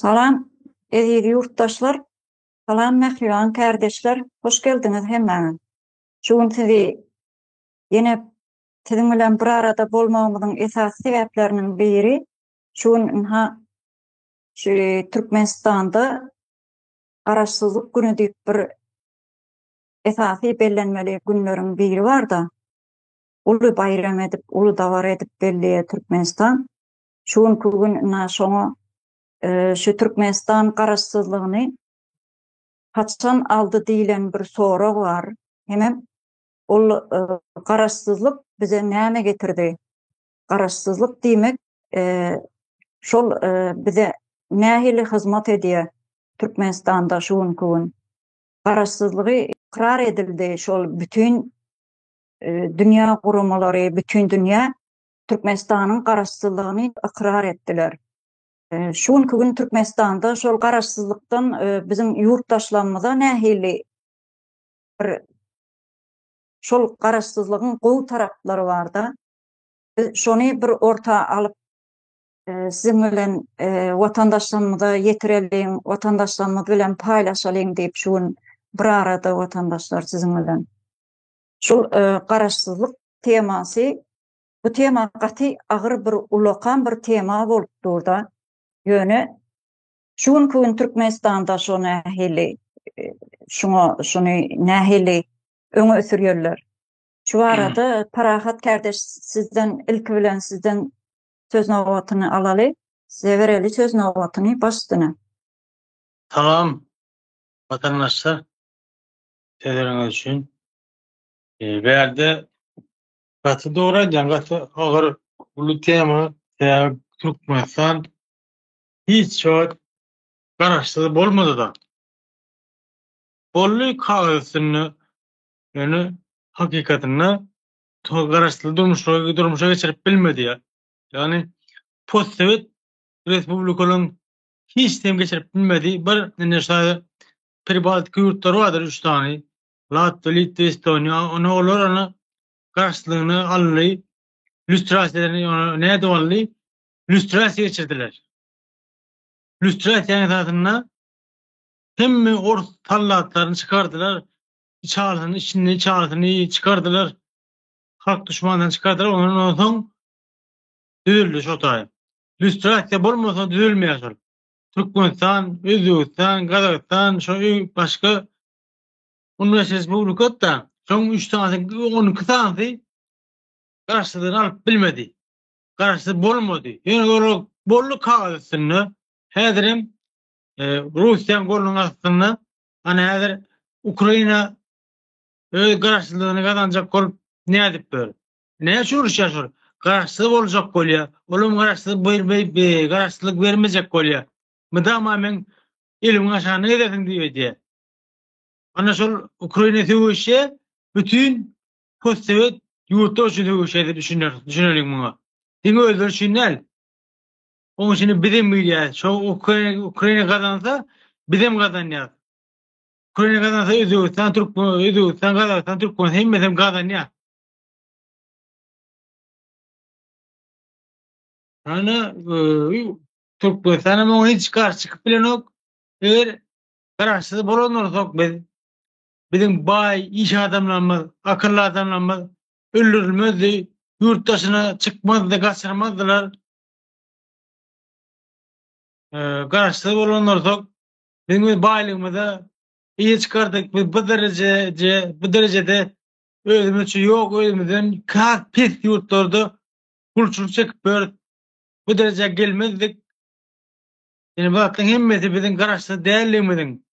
Salam, eziz yurttaşlar, salam mehriban kardeşler, hoş geldiniz hemmäňiz. Şugun sizi yine sizin bilen bir arada bolmagymyzyň esas sebäpleriniň biri, şugun şu Türkmenistanda garaşsyzlyk günü diýip bir esasy bellenmeli günleriň biri bar da, uly bayram edip, uly dawar edip belleýär Türkmenistan. Şugunky gün şoňa şu Türkmenistan garaşsyzlygyny kaçan aldı diýilen bir sorag bar. Hemem ol garaşsyzlyk bize näme getirdi? Garaşsyzlyk diýmek şol bize nähili hyzmat edýär Türkmenistanda şugunky gün. Garaşsyzlygy ikrar edildi. Şol bütün dünýä gurumalary, bütün dünýä Türkmenistanyň garaşsyzlygyny ikrar etdiler. Şugunky gün Türkmenistanda şol garaşsyzlykdan bizim yurtdaşlarymyza nähili bir şol garaşsyzlygyň gowy taraplary bar da. Şonu bir orta alyp sizin bilen watandaşlarymyza ýetirelim, watandaşlarymyz bilen paýlaşalyň diýip şugun bir arada watandaşlar sizin bilen. Şol garaşsyzlyk temasy, bu tema gaty agyr bir ulakan bir tema bolup durda. Ýöne şugunky gün Türkmenistanda şonu nähili şunu nähili öňe sürýärler. Şu arada Parahat kardeş sizden ilk bilen sizden söz nowbatyny alaly. Size bereli söz nowbatyny başdyna. Salam vatandaşlar, sizleriňiz üçin. Berde gatı doğraýan gatı agyr ulu tema Türkmenistan hiç çok garaşsyz bolmady da. Bolly kagazyny ýöne hakykatynda garaşsyz durmuşa geçirip bilmedi ya. Yani postsovet respublikalaryň hiç dem geçirip bilmedi. Bir neşe privat yurtlar vardır 3 tane. Latvia, Litva, Estonia, onu garaşsyzlygyny ally, lüstrasiýany näde ally? Lüstrasiýa geçirdiler. Lüstrasiýa esasında hemme ortalatlaryny çıkardılar. İçini çıkardılar. Halk düşmanlarını çıkardılar. Ondan soň düzüldü şo taýy. Lüstrasiýa bolmasa düzülmeýär. Türkmenistan, Özbegistan, Kazakistan, şo başga Unursat Respublikatda soň 3 tane 12 tanesi garaşsyzlygyny alyp bilmedi. Garaşsyz bolmady. Ýöne bolly kagazyny häzirim Russiýanyň golunyň astynda, ana häzir Ukraina öz garaşsyzlygyny gazanjak bolup näme dip ber? Näme şu uruşýar? Garaşsyz boljak bolýar. Olam garaşsyz bermei, garaşsyzlyk bermejek bolýar. Mydama men elimiň aşagyna gidersiň diýýär. Ana şol Ukraina söwüşe bütün postsovet ýurtlar üçin söwüşe diýip düşünelim muňa. Diňe öldürşinler. Onuň üçin bizim millet, şo Ukraina gazansa bizim gazanýar. Ukraina gazansa Özbegistan, Özbegistan gazansa Türkmenistan hemmesem gazanýar. Ana Türkmenistana moň hiç karşı çıkyp bilen ok. Eger garaşsyz bolan bolsak bizim bay, iş adamlarymyz, akylly adamlarymyz öldürilmezdi, yurtdaşyna çykmazdy, gaçyrmazdylar. Garaşsyz bolan bolsak bizim baýlygymyza iyi çıkardık. Bu derecede özümüz üçin yok, özümizden kak pis yurtlarda kulçuluk çekip bu derece gelmezdik. Yani bakın hemmeti bizim garaşsyz değerligimizin,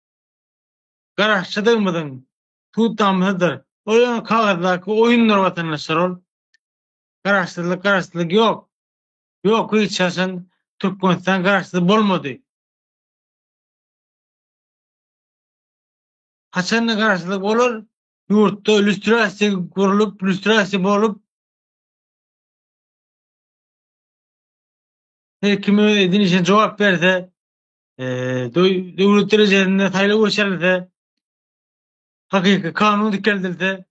garaşçylygymyzyň tutamyzydyr. O kagazdaky oyunlar vatandaşlar ol. Garaşsyzlyk yok. Yok, hiç şaşan Türkmenistan garaşsyz bolmady. Haçan garaşsyzlyk bolar? Yurtda lüstrasiýa gurulup, lüstrasiýa bolup kime edinişe jogap berse, döwlet derejesinde taýlap geçirilse, hakyky kanun dikeldilse,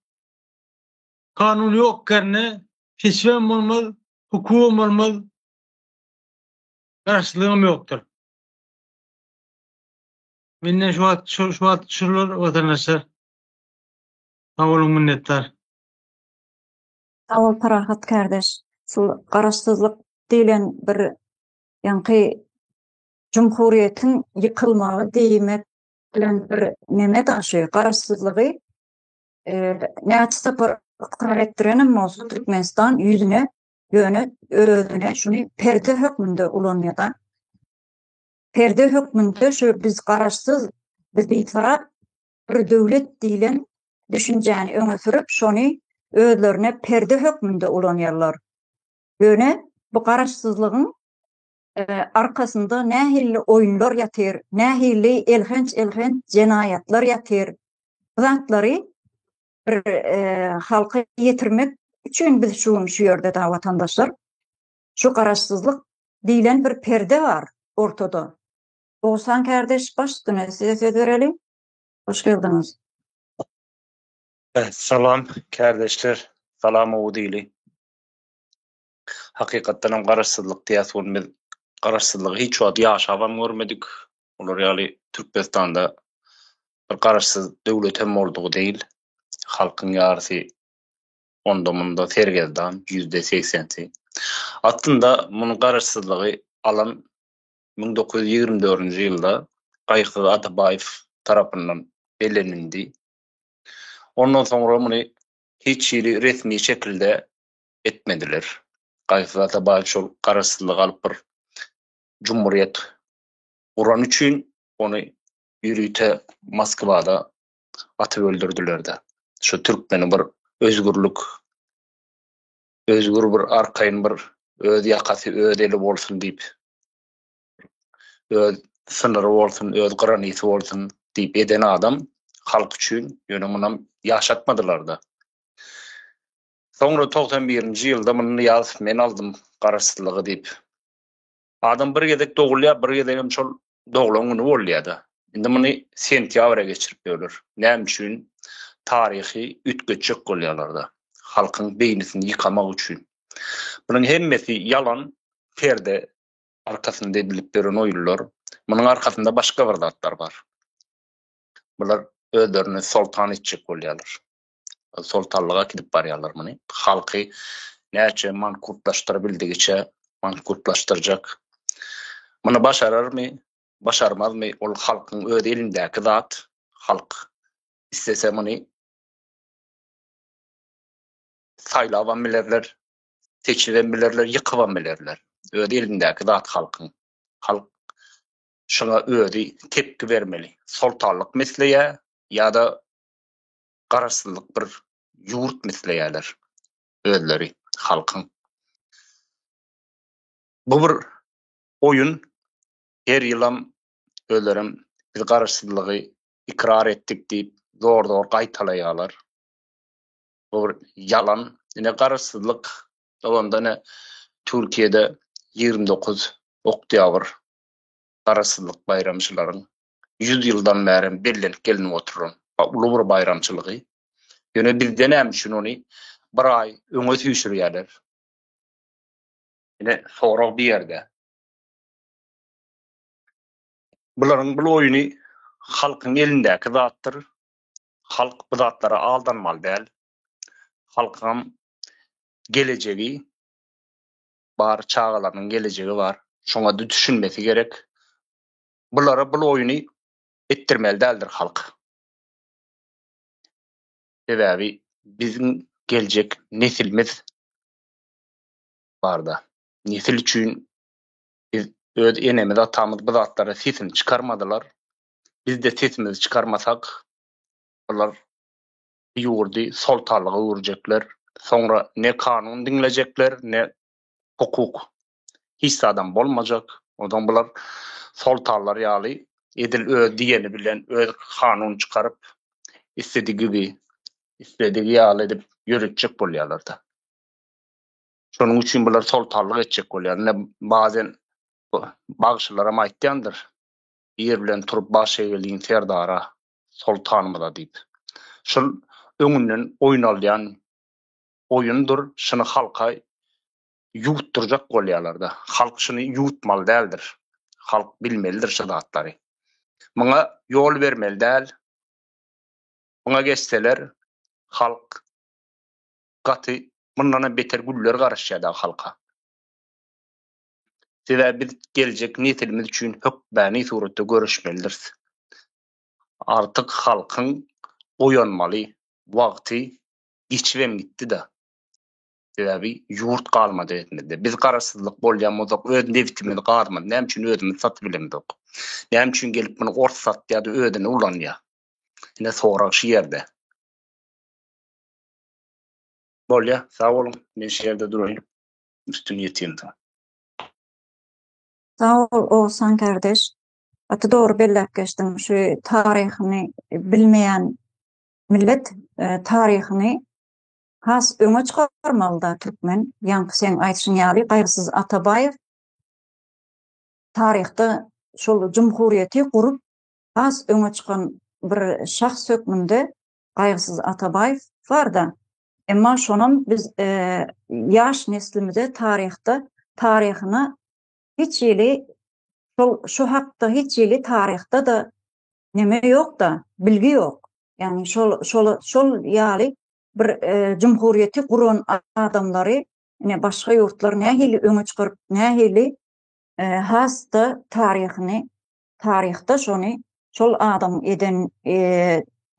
kanun yok gerne, hiçbir bolmaz, hukum bolmaz, garaşsyzlygym ýokdur. Menne şu wagt şurlar watandaşlar. Sag bolun minnetdar. Awal Parahat kardeş, sul garaşsyzlyk diýilen bir ýanky Cumhuriýetiň ýykylmagy diýmek bilen bir neme daşy, garaşsyzlygy näçe separ ykrar etdirenem bolsa Türkmenistan ýüzüne ýöne özüne şuny perde hökmünde ulanýar. Perde hökmünde şu biz garaşsyz, biz ýitara bir döwlet diýilen düşünjäni öňe sürüp şony özlerine perde hökmünde ulanýarlar. Ýöne bu garaşsyzlygyň arkasynda nähilli oýunlar ýatyr, nähilli elhenç jenayatlar ýatyr. Zatlary bir halka ýetirmek üçin biz şu ýerde da watandaşlar şu garaşsyzlyk diýilen bir perde bar ortada. Oğuzhan kardeş başlığına size söz verelim. Hoş geldiniz. Salam kardeşler, salam Uğudili. Hakikaten garaşsyzlyk diýär biz garaşsyzlygy hiç wagt ýaşabam görmedik. Olar ýaly Türkmenistanda bir garaşsyz döwlet hem boldugy değil. Halkyň ýarysy ondamında sergezdan %80'si. Aslında munyň garaşsyzlygy alan 1924-nji ýylda Gaýky Atabaýew tarapyndan belenindi. Ondan sonra muny hiç ýeri resmi şekilde etmediler. Gaýky Atabaýew şol garaşsyzlygy alyp bir Cumhuriyet uran üçin ony ýürüte Moskwada atyp öldürdiler de. Şu türkmeni bir özgürlük, özgür bir arkaýyn bir öz ýakasy öz eli bolsun diýip, öz synyry bolsun, öz granysy bolsun diýip eden adam halk üçin ýöne munam ýaşatmadylar da. Sonra 91-nji ýylda muny ýazyp men aldym garaşsyzlygy diýip. Adam bir gezek dogulýar, bir gezek hem şol doglan güni bolýar da. Indi muny sentýabra geçirip ýöler. Näme üçin? Tarihi ütgeçik bolýarlar da. Halkyň beýnisini ýykamak üçin. Bunyň hemmesi ýalan, perde arkasynda edilip beren oýullar. Munyň arkasynda başga bir zatlar bar. Bular özlerini sultan etjek bolýarlar. Sultanlyga gidip barýarlar muny. Halky näçe mankurtlaşdyrabildigiçe mankurtlaşdyrjak. Muny başararmy, başarmazmy? Ol halkyň öz elindäki zat. Halk istese muny saýlawan bilerler, seçilen bilerler, ýykywan bilerler. Öz elindäki zat halkyň. Halk şuna özi tepki vermeli. Sultanlyk mesleýe ýa-da garaşsyzlyk bir ýurt mesleýäler özleri halkyň. Bu bir oyun. Her ýylam özlerim biz garaşsyzlygy ikrar etdik diýip zor gaýtalaýarlar. Bu bir yalan. Ine garaşsyzlyk onda ne Türkiýede 29 oktýabr garaşsyzlyk bayramçylaryň 100 ýyldan bäri bellenip gelinip oturan uly bir bayramçylygy. Ýöne bizden hem üçin ony bir ay öňe süýşürýärler. Ine sorag bir ýerde. Bularyň bu oýuny halkyň elindäki zatdyr. Halk bu zatlara aldanmaly däl. Halkam geleceği bar, çağalaryň geleceği bar. Şoňa düşünmesi gerek. Bulara bu oýuny etdirmeli däldir halk. Sebäbi biziň geljek nesilimiz barda. Nesil üçin biz öz enemiz atamyz bu zatlara sesini çykarmadylar. Biz de sesimizi çykarmasak bular ýurdy sultanlyga urjekler. Sonra ne kanun dinlejekler, ne hukuk. Hiç adam bolmajak. Odan bular sultanlar ýaly edil öz diýeni bilen öz kanun çykaryp istediği gibi istediği ýaly edip ýürütjek bolýarlar da. Şonuň üçin bular sultanlyk etjek bolýar. Ne bazen bagşylara aýtýandyr. Ýer bilen turup baş eýeliň serdara sultanmyda diýip. Şol öňünden oýnalýan oýundur. Şunu halka ýutdurjak bolýarlar da. Halk şunu ýutmaly däldir. Halk bilmelidir şu zatlary. Muňa ýol bermeli däl. Muňa geçseler halk gaty mundan beter güller garaşýarda halka. Sebäbi biz geljek nesilimiz üçin hökbäni suratda görüşmelidir. Artık halkyň oýanmaly, wagty geçibem gitdi da. Sebäbi ýurt galmady etmedi. Biz garaşsyzlyk bolýan bolsak öz nefsimizi garmady. Näme üçin özümizi satyp bilemdik? Näme üçin gelip muny ort satdy ýa-da özüni ulanýar? Ine sorak şu ýerde. Bolýa, sag bolun. Men şu ýerde duraýyn. Üstüni ýetýän. Sağ ol Oğuzhan kardeş. Atı doğru bellep geçtin. Şu tarihini bilmeyen millet tarihini has öňe çykarmaly da türkmen. Ýa-ni sen aýtşyň ýaly Gaýrsyz Atabaýew tarihte şol Cumhuriyeti kurup has öňe çykan bir şahs hökmünde Gaýrsyz Atabaýew bar da. Emma şonun biz ýaş neslimize tarihini hiç ýyly şu hakda hiç ýyly tarihte da neme ýok da, bilgi ýok. Yani şol ýaly bir cumhuriyeti kuran adamlary ine başga ýurtlar nähili öňe çykyryp, nähili hasta tarihte şol adam eden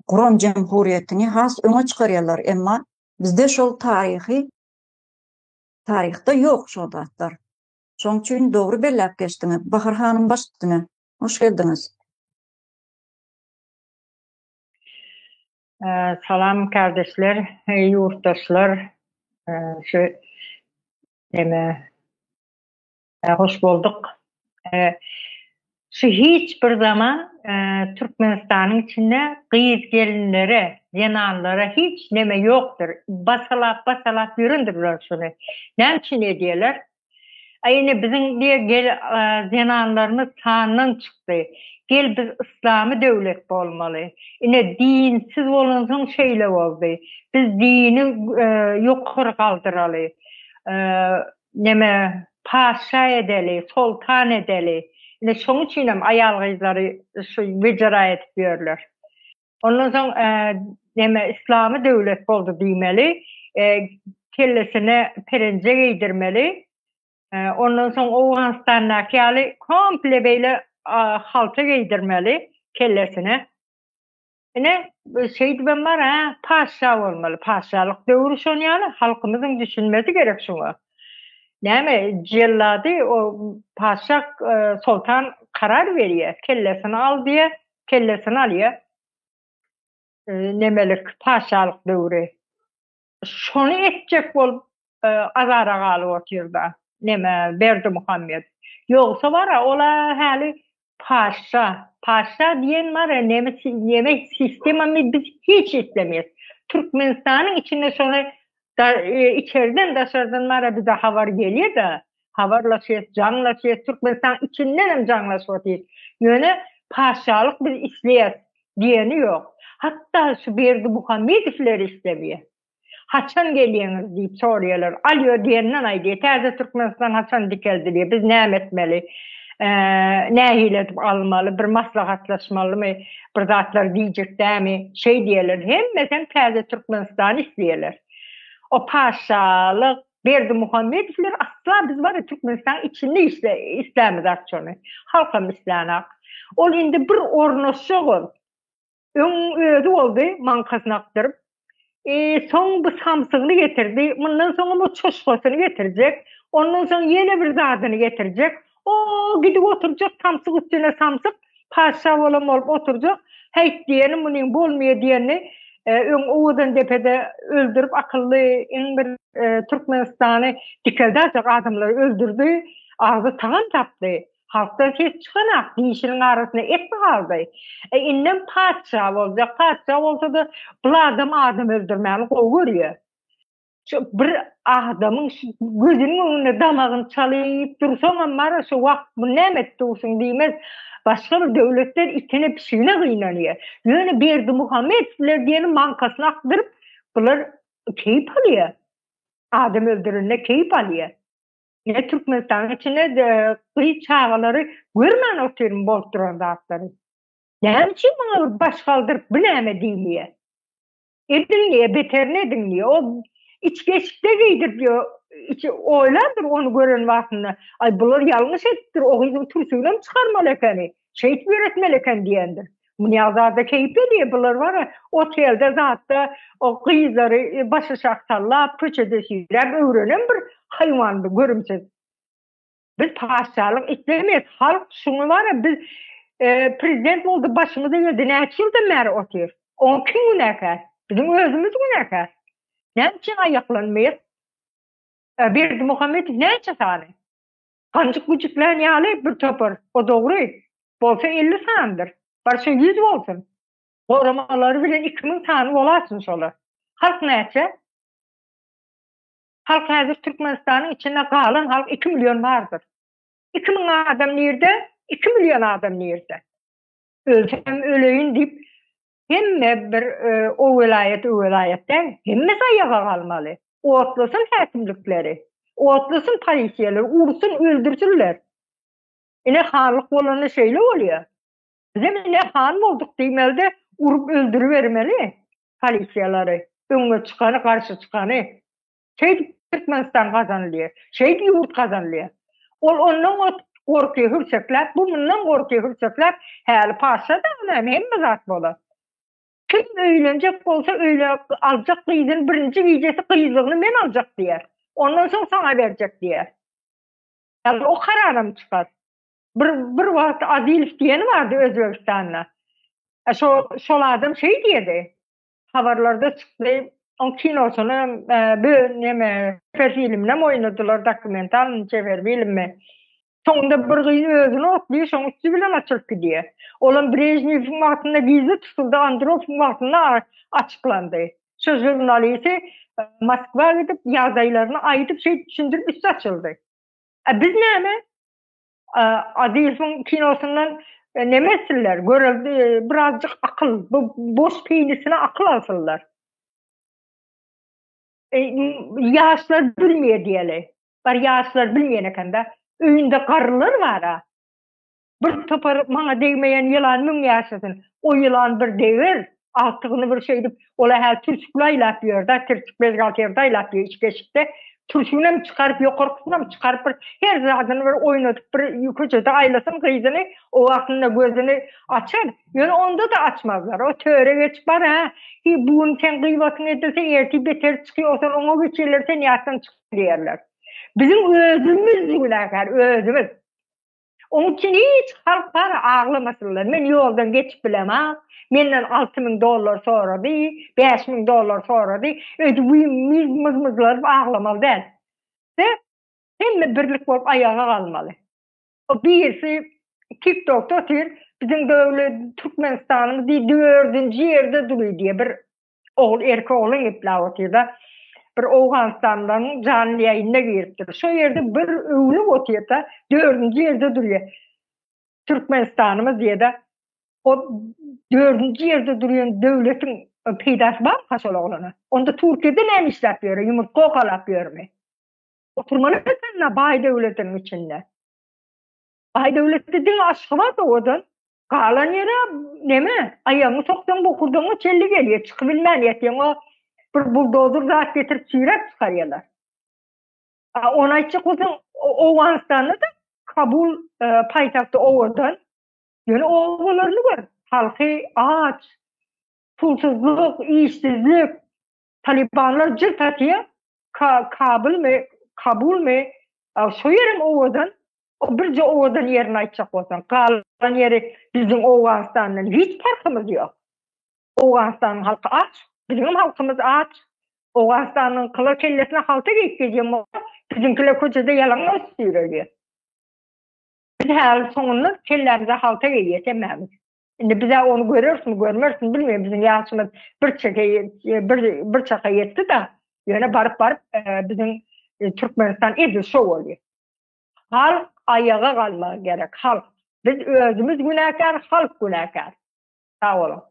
kuran cumhuriyetini has öňe çykarýarlar. Emma bizde şol tarihte ýok şol zatlar. Şoň üçin dogry bellep geçdiňiz. Bahar hanym başladyňy. Hoş geldiňiz. Salam kardeşler, yurttaşlar. Şu hoş bulduk. Şu hiç bir zaman Türkmenistan'ın içinde kıyız gelinlere, zenanlara hiç neme yoktur. Basalap yüründürler şunu. Ne için ediyorlar? Aynı bizim diye zenanlarımız sağından çıktı. Gel biz İslami devlet olmalı. Yine dinsiz olunsun şeyle oldu. Biz dini yukarı kaldıralı. Paşa edeli, sultan edeli. Yine şoň üçin hem ayal gyzlary şu vecra etýärler. Ondan soň İslami devlet boldy diýmeli. Kellesine perence giydirmeli. Ondan soň Awganistandaky ýaly komple beýle halka giydirmeli kellesine. Ine ben bar ha, paşa bolmaly. Paşalyk döwrü şoň ýaly halkymyzyň düşünmesi gerek şoňa. Näme jellady o paşa sultan karar berýär. Kellesini al diýe, kellesini alýar. Nemelik paşalyk döwrü. Şonu etjek bolup azara galyp oturýarda. Neme Berdimuhammed. Yoksa var ola hali paşa diyen var neme sistemi biz hiç istemeyiz. Türkmenistan'ın içinde sonra içeriden dışarıdan var bir de havar geliyor da havarlaşıyor, canlaşıyor. Türkmenistan içinden hem canlaşıyor. Yani paşalık biz isteyiz diyeni yok. Hatta şu Berdimuhammed'ler istemiyor. Haçan geliyorsunuz deyip soruyorlar. Alıyor diyenden aydı. Terzi Türkmenistan haçan dikeldi. Biz ne etmeli? Ne hiletip almalı? Bir maslahatlaşmalı mı? Bir zatlar diyecek değil mi? Şey diyorlar. Hem mesela terzi Türkmenistan istiyorlar. O paşalık Berdimuhammed'ler asla biz var ya Türkmenistan içinde istemiz akçonu. Halkam isteyenak. O indi bir ornoşuğun. Ödü oldu mankasını aktarıp. Son bu samsığını getirdi. Bundan sonra bu çoşkosunu getirecek. Ondan sonra yeni bir zadını getirecek. O gidip oturacak samsık üstüne samsık. Paşa olup oturacak. Heyt diyenin bunun bolmuyor diyeni Oğuz'un depede öldürüp akıllı bir Türkmenistan'ı dikeldecek adamları öldürdü. Ağzı tağın taptı. Halkta ses çıkanak, dişinin arasında et mi kaldı? İnden padşah olacak. Padşah olsa da bu adam öldürmeyeni o görüyor. Bir adamın gözünün önüne damağını çalıyıp dursan ama şu vakt bu ne etti olsun diyemez. Başka bir devletler itine pişiğine kıynanıyor. Yani Berdimuhammed'ler diyenin mankasını aktarıp bunlar keyif alıyor. Adam öldürünne keyif alıyor. Ne Türkmenistan'ın içine de kıyı çağları görmen oturum bol duran dağıtları. Näçe maňa baş galdyryp bileme diýilýär. Edinliye beterine edinliye. O içgeçte giydir diyor. İçi oylardır onu gören wagtynda. Ay bular ýalňyş etdir. O gyzyň türsüňden çykarmaly ekeni. Şeýit öğretmeli eken diýendir. Munyazada keyip ediyor bular var. Otelde zatda o gyzlary başa şaktallap, köçede süýrep öwrenen bir haýwandy görümsiz. Biz paşalyk etmeýet. Halk şunu var biz prezident boldy başymyza geldi. Näçe ýyldan bäri otyr. O kim günäkär? Bizim özümüz günäkär. Näçe aýaklanmaýar? Berdi Muhammed näçe sany? Gancık bucuklar ýaly bir topar. O dogry. Bolsa 50 sandyr. Barşa 100 bolsun. Goramalar bilen 2000 sany bolasyn şolar. Halk näçe? Halk häzir Türkmenistanyň içinde galan halk 2 milyon bardyr. 2000 adam nerede? 2 milyon adam nerede? Ölsem öleýin diýip hemme bir o vilayetde hemme saýaga galmaly. Otlasın häkimlikleri, otlasın polisiýalar, ursun öldürsünler. Ine hanlyk bolany şeýle bolýar. Bizim ine han bolduk diýmelde urup öldürüp bermeli polisiýalary. Öňe çykany, garşy çykany. Şeýle Türkmenistan kazanylýar. Şeýle ýurt kazanylýar. Ondan gorky hürsepler, bu bundan gorky hürsepler häli paşa da hemme zat bolar. Kim öýlenjek bolsa öýle aljak gyzyň birinji gijesi gyzygyny men aljak diýer. Ondan soň sana berjek diýer. Yani o kararym çykar. Bir wagt Adilov diýeni bardy Özbegistanda. Şol adam şeý diýdi. Habarlarda çykdy. O kinosyny neme filmle oýnadylar, dokumental çevirme. Soňda bir gyzy özüni otlaýar, şoň üstü bilen açylyp gidýär. Olan Brejnev'in wagtynda gizli tutuldy, Andropov'un wagtynda açyklandy. Şu jurnalisti Moskwa gidip ýagdaýlaryny aýdyp düşündirip üstü açyldy. Biz näme? Adilov'un kinosundan nemesiller, göreldi birazcık akıl, bu boş peýnisine akıl alsınlar. Ýaşlar bilmeýär diýeli. Bar ýaşlar bilmeýän ekende öýünde garrylar bar. Bir topar maňa degmeýän ýylan müň ýaşasyn. O ýylan bir degir, altygyny bir şey dip, ola häl türkülaýlap ýörde, türk bezgalterdaýlap ýör içgeçde. Türkünem çykaryp ýokarkynam çykaryp bir her zadyny bir oýnadyp bir ýüküçde aýlasyn gyzyny o wagtynda gözüni açar. Ýöne onda da açmazlar. O töre geçip bar ha. Bugun sen gıybatını edilse erti beter çıkıyorsan ona geçerler sen yattan çıkıyorlar. Bizim özümüz günahkar, özümüz. Onun için hiç halk var ağlamasınlar. Men yoldan geçip bilemem. Menden $6,000 sonra değil, $5,000 sonra değil. Öyle mızmızlar ağlamalı değil. Ve hem birlik olup ayağa kalmalı. O birisi TikTok'ta otur. Bizim devlet Türkmenistan'ımız 4. yerde duruyor diye bir erkek oğlan ipla otuyor. Bir Oğuzhanistan'dan canlı yayınına giriptir. Şu yerde bir övlü otuyor da 4. yerde duruyor. Türkmenistan'ımız diye de o 4. yerde duruyor devletin peydası var kaçol oğlanı. Onda Türkiye'de ne iş yapıyor? Yumurta okal yapıyor mu? Oturmanı mesela Bay Devlet'in içinde. Bay Devlet'in aşkı var da odan. Kalan yere neme? Ayağını soktan bokurduğunu çelli geliyor. Çıkıbilmen yetiyor. O bir buldozer zat getirip çiğrek çıkarıyorlar. Ona içi kuzun Oğuzhanistan'da da Kabul payitahtı oğudan. Yani oğullarını var. Halkı aç, pulsuzluk, işsizlik, Talibanlar cırt atıyor. Kabul mi? Şu yerim oğudan. O birce oğudan yerini açacak olsan. Kalan yeri bizim Oğuzhanistan'dan hiç farkımız yok. Oğuzhanistan'ın halkı aç. Bizim halkımız aç. Oğuzhanistan'ın kılar kellesine halta geçeceğim. Bizimkiler koçada yalan östürüyor. Biz her sonunda kellerimize halta geçememiz. Şimdi bize onu görürsün, görmürsün bilmiyorum. Bizim yaşımız bir çaka yetti de yöne barıp bizim Türkmenistan edi şu oluyor. Halk ayağa kalmak gerek. Halk. Biz özümüz günahkar, halk günahkar. Sağ olun.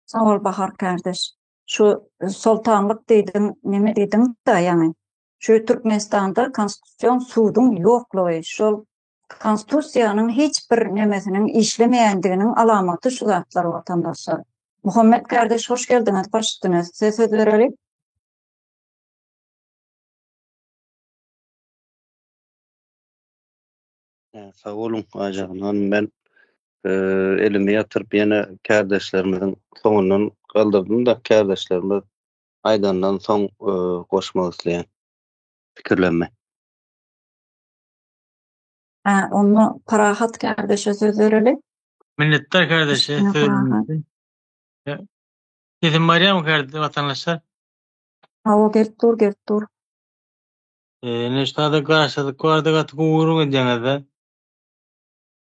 Sağ ol Bahar kardeş. Şu sultanlık dedim, neme dedim da yani. Şu Türkmenistan'da konstitusyon suudun yokluğu. Şu konstitusiýanyň hiç bir nemesiniň işlemeýändiginiň alamaty şu zatlar watandaşlar. Muhammed kardeş hoş geldiňiz, başladyňız. Size söz berelim. Sağ olun Ajagyň hanım, ben elimi ýatyryp ýene kardeşlerimiziň soňundan galdyrdym da kardeşlerimiz aýdandan soň goşmak isleýän pikirlenme. Onu Parahat kardeşe söz verelim. Minnettar kardeşe Üstüne sözünüz için. Sizin Meryem kardeş vatandaşlar. O gert dur. Neştada karşılık vardı katı uğurun edeceğiniz.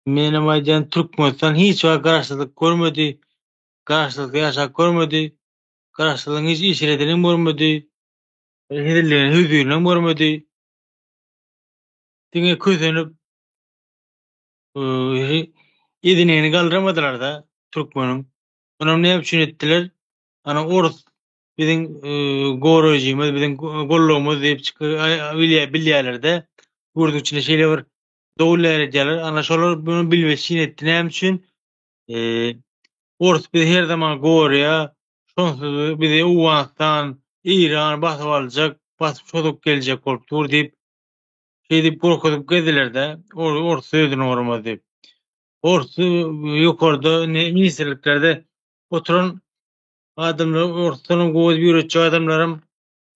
Menem aycan Türkmenistan hiç var karşılık görmedi. Karşılık yaşak görmedi. Karşılığın hiç işletinin görmedi. Hedillerin hüzüğünün görmedi. Dine közönüp yedineğini kaldıramadılar da Türkmen'in. Onu ne yapışın ettiler? Ana Orus bizim gorojimiz, bizim golluğumuz deyip bilýärler-de. Gurdu içinde şeyler var. Dowlar edeler. Ana şolar bunu bilmesin etti. Näme üçin? Orus bizi her zaman gorýa, şonsuz bizi Uwanstan, İran basyp aljak, basyp çodup geljek bolup dur deyip şey deyip gorkudyp geldiler-de. Orus sözüne uğramaz deyip. Orus ýokarda ministrliklerde oturan adamlar, Orus'tan gowy ýürüçi adamlarym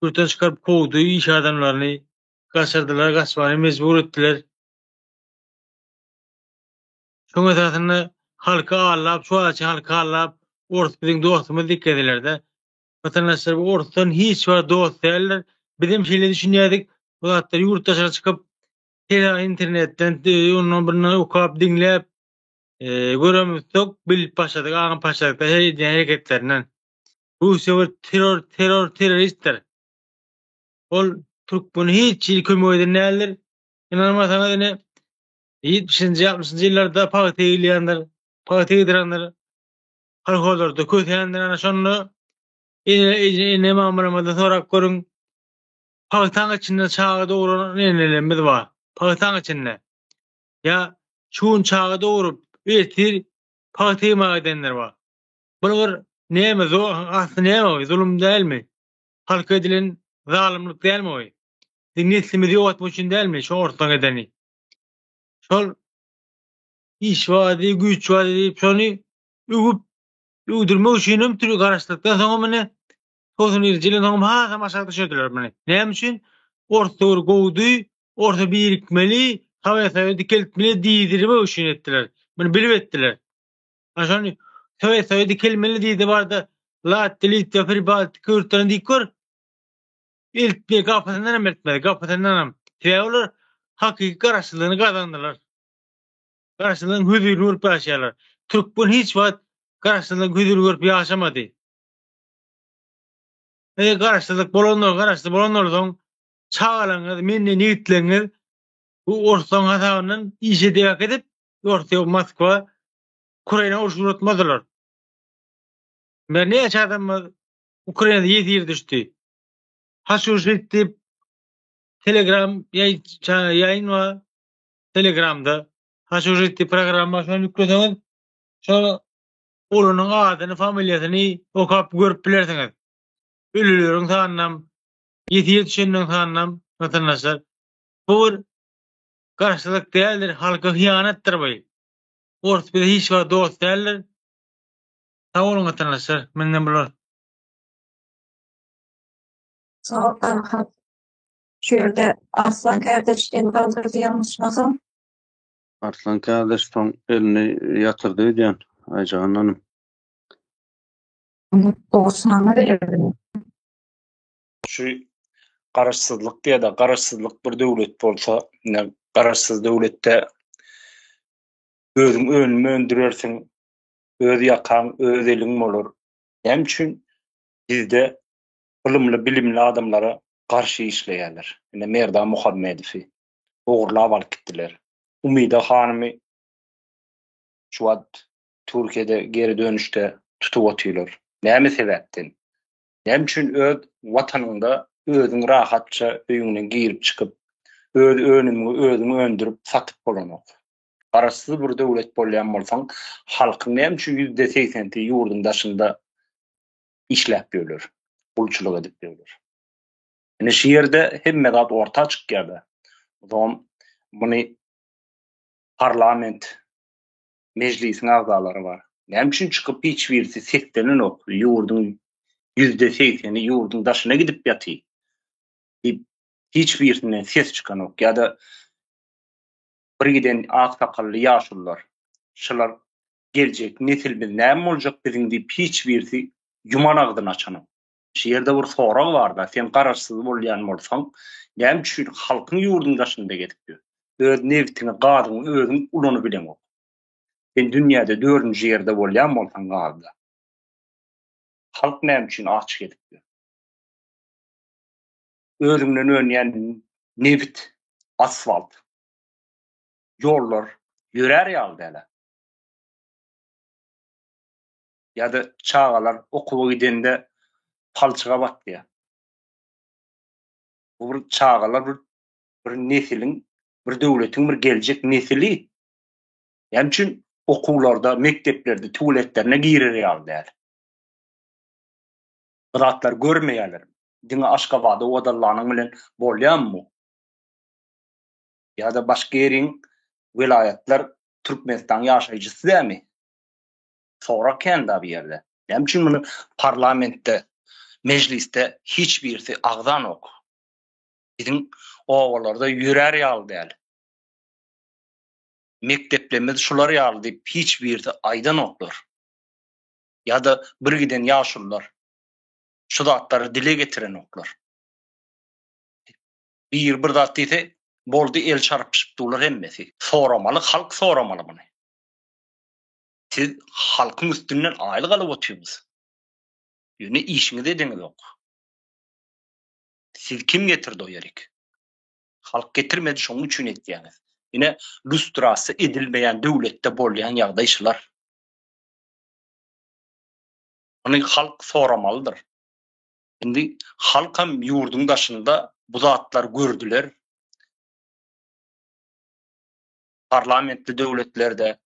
ýurtdan çykaryp kowdy, iş adamlaryny gaçyrdylar, gaçmany mejbur etdiler. Şoňa esasynda halka allap, şu açy halka allap, Orus biziň dostumyz diýdiler-de. Vatandaşlar bu Orus'tan hiç var dost değiller. Bizim şeýle düşünýärdik. Bu zatlar ýurt daşyna çykyp, internetden onuň birinden okap diňläp, göremizdik, bilip başladyk, aňy başladyk da hereketlerinden. Bu sefer teröristler. Ol Türkmen hiç kömek eden näler? İnanmasaňyz ene 70-nji 60-njy ýyllarda paýta eýilýänler, paýta edilenler, halkalarda kötänler ana şonu ene mamramada sorak görüň. Paýtaň içinde çağa dogran nelerimiz bar. Paýtaň içinde. Ya şuň çağa dogurup etir paýta edenler bar. Bular näme zo asly näme? Zulüm dälmi? Halka edilen zalimlik dälmi o? Dinletlimizi ýokatmak üçin dälmi? Şu ortadan edeni. Şol iş wady, güç wady diýip şonu ügüp öldürmek üçin türlü garaşdykdan soň mene Tozun irjilin soň ha maşa düşürdiler mene. Näme üçin? Orta gowdy, orta birikmeli, hawa dikeltmeli diýdirmek üçin etdiler. Mene bilip etdiler. Aşany hawa dikelmeli diýdi barda. Lat dilit firbat kurtan dikor. İlk bir gapyndan emetmedi, gapyndan. Teýoler hakyky garaşlygyny gazandylar. Garaşlygyň hüzürini görüp ýaşaýarlar. Türkmen hiç wagt garaşlygyň hüzürini görüp ýaşamady. Garaşlyk bolanlar soň çağalaňyz, menne niyetleňiz bu Orus'tan hasabynyň işe däwek edip, Orus'a Moskwa, Ukraina uruşmatmadylar. Men näçe adamlar Ukrainada ýetir düşdi. Haşuşit dip Telegram ýaýyn we Telegramda haşuşit dip program başlanyp ýükleseňiz, şo olanyň adyny, familiýasyny okap görüp bilersiňiz. Ölüleriň sanynam, ýetir düşeniň sanynam vatandaşlar. Bu garaşlyk däldir, halka hyýanatdyr bu. Orus bize hiç var dost däldir. Sağ olun vatandaşlar, menden bular. Sağ ol Parahat. Şu ýerde Aslan kardeş el galdyrdy ýalňyşmasam. Arslan kardeş soň elini ýatyrdy diýen Ajagyň hanım. Onu doğusana verelim. Şu garaşsyzlyk diýär-de, garaşsyzlyk bir döwlet bolsa, garaşsyz döwletde özüň önüni öndürersiň, öz ýakan, öz eliň bolar. Hem üçin bizde ilmli, bilimli adamlara karşı işleýärler. Ine Merdan Muhammedowy ogurlap alyp gitdiler. Umida hanymy şu wagt Türkiýede geri dönüşde tutup otýarlar. Näme sebäpden? Näme üçin öz watanynda özüň rahatça öýüňden girip çykyp, öz önüni özüň öndürüp satyp bolanok. garaşsyz bir döwlet bolýan bolsaň, halkyň näme üçin %80 ýurdun daşynda işläp ýörler, bulçuluk edip ýörler. Ene şu ýerde hemme zat orta çykýardy. O zaman muny parlament meclisiň agzalary bar. Näme üçin çykyp hiç birisi seslenenok, ýurdun %80 ýurdun daşyna gidip ýaty. Hiç birisinden ses çıkanok ya da bir giden aksakallı yaşlılar. Şular gelecek nesil biz näme boljak biziň diýip hiç birisi yuman agdyn açanok. Şu ýerde bir sorak bar da sen garaşsyz bolýan bolsaň, näme üçin halkyň ýurdun daşynda gedip öz nebitini gadyň özüň ulany bileňok. Sen dünýäde 4-nji ýerde bolýan bolsaň gady. Halk näme üçin aç gedip özüňden önýän nebit, asfalt, ýollar, ýörer ýaldy hele. Ya da çağalar okuwa gidende palçyga batdy. Bu bir çağalar bir nesiliň, bir döwletiň bir geljek nesili. Ýa üçin okuwlarda, mekteplerde, tualetlerine girer ýaldy. Zatlar görmeýärler. Diňe Aşgabatda odalarnyň bilen bolýanmy? Ya da başga ýeriň vilayetler Türkmenistan ýaşaýjysy dämi? Sorak kenda bir ýerde. Näme üçin muny parlamentde, mecliste hiç birisi agdan ok. Biziň owalarda ýörer ýaldy. Mekteplerimiz şular ýaldy diýip hiç birisi aýdan oklar. Ya da bir giden ýaşlylar şu zatlary dile getiren oklar. Bir zat diýse boldy el çarpyşypdylar hemmesi. Soramaly, halk soramaly muny. Siz halkyň üstünden aýlyk alyp otyrýsyňyz. Ýöne işiňizde deňiz yok. Siz kim getirdi o ýerek? Halk getirmedi, şoň üçin etdiňiz. Ýine lustrasy edilmeýän döwletde bolýan ýagdaý şular. Ony halk soramalydyr. Indi halk hem ýurdun daşynda bu zatlar gördüler. Parlamentli döwletlerde,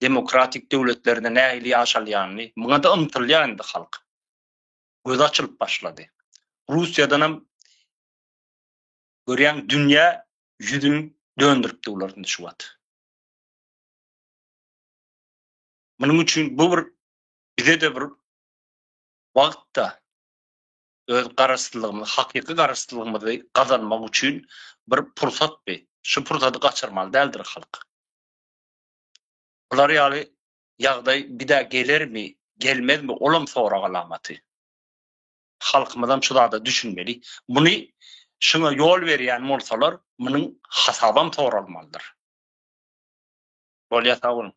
demokratik döwletlerde nähili ýaşalýany, muňa da ymtylýandy halk. Göz açylyp başlady. Russiýadan hem görýän dünýä ýüzüni döndüripdi ulardan şu wagt. Munyň üçin bu bir bize de bir wagtda öz garaşsyzlygymyzy, hakyky garaşsyzlygymyzy gazanmak üçin bir pursat be. Şu pursaty gaçyrmaly däldir halk. Bular ýaly ýagdaý bir daha gelermi, gelmezmi olam sorak alamaty. Halkymyzam şurada düşünmeli. Muny şuna ýol berýän bolsalar, munyň hasabam soralmalydyr. Bolýa sag bolun.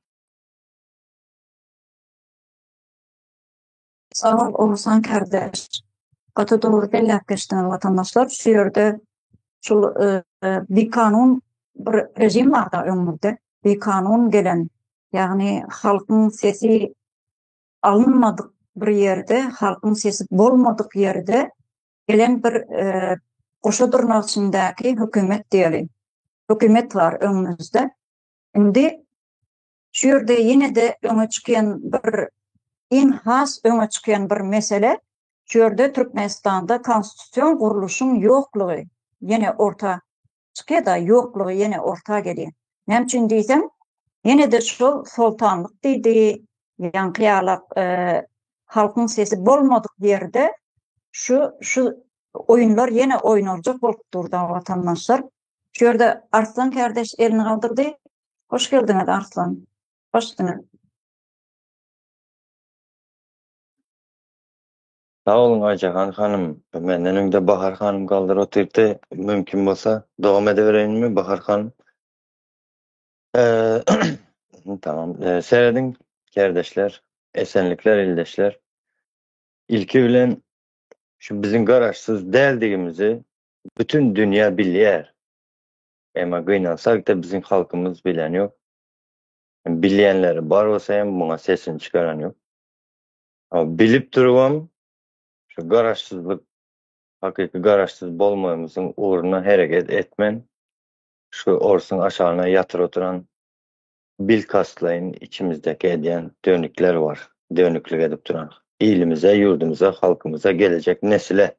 Sağ ol Oğuzhan kardeş. Gata doğru belläp geçtiňiz vatandaşlar. Şu ýerde şol bir kanun, bir rejim bar da öňümizde. Bir kanun gelen, ýagny halkyň sesi alınmadyk bir ýerde, halkyň sesi bolmadyk ýerde gelen bir goşa durmak içindäki hökümet diýeli. Hökümet var öňümizde. Indi şu ýerde ýene de öňe çykýan bir en has öňe çykýan bir mesele, şu ýerde Türkmenistanda konstitusiýon guruluşyň ýoklugy ýene orta çykýar da ýoklugy ýene orta gelýär. Näme üçin diýsem, ýene de şol sultanlyk diýdi, ýankyýalak halkyň sesi bolmadyk ýerde şu oyunlar ýene oýnarjak bolup durdy vatandaşlar. Şu ýerde Arslan kardeş elini galdyrdy. Hoş geldiňiz Arslan. Hoş geldiniz. Sağ olun Aycahan hanım. Menden öňde Bahar hanım galdyr otyrdy. Mümkin bolsa dowam edebereyinmi Bahar hanım? Tamam. Seredin kardeşler, esenlikler, ildeşler. İlki bilen şu bizim garaşsyz däldigimizi bütün dünýä bilýär. Emma gynansak da bizim halkymız bilen ýok. Bilýänleri bar bolsa hem muňa sesini çykaran ýok. Ama bilip durýam şu garaşsyzlyk, hakyky garaşsyz bolmaýymyzyň uğruna hereket etmen, şu orsun aşağına yatır oturan bilkaslayın içimizdeki ediyen dönükler var. Dönüklük edip duran. İlimize, yurdumuza, halkımıza, gelecek nesile.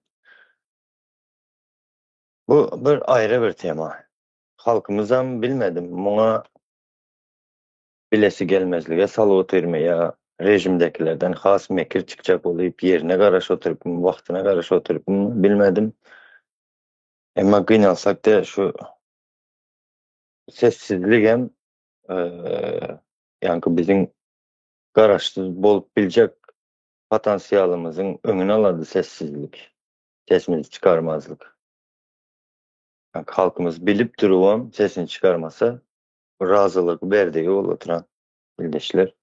Bu bir ayrı bir tema. Halkımızdan bilmedim. Buna bilesi gelmezlige salı oturmaya rejimdekilerden has mekir çıkacak olup yerine karşı oturup vaktine karşı oturup bilmedim. Ama kıynalsak da şu sessizlik hem yani bizim garaşsız bolup bilecek potansiyelımızın önüne aladı sessizlik. Sesimizi çıkarmazlık. Yani halkımız bilip duruvam sesini çıkarmasa razılık verdiği oturan bildeşler.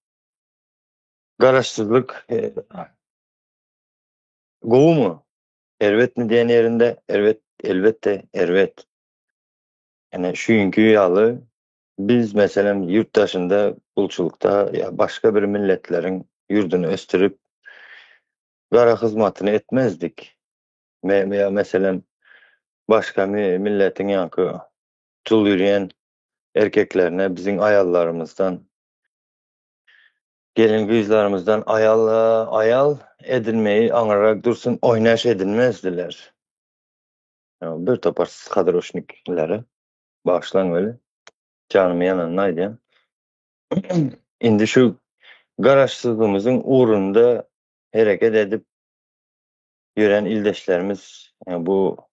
Garaşsızlık govu mu? Ervet mi diyen yerinde elbette ervet. Yani şu günkü yalı biz mesela yurttaşında kulçulukta ya başka bir milletlerin yurdunu östürüp gara hizmetini etmezdik. Veya mesela başka milletin yankı tul yürüyen erkeklerine bizim ayallarımızdan gelin kızlarımızdan ayal edilmeyi anırarak dursun oynaş edilmezdiler. Yani bir toparsız kadroşnikleri bağışlan öyle. Canımı yanındaydı. Indi şu garaşsızlığımızın uğrunda hareket edip yören ildeşlerimiz yani bu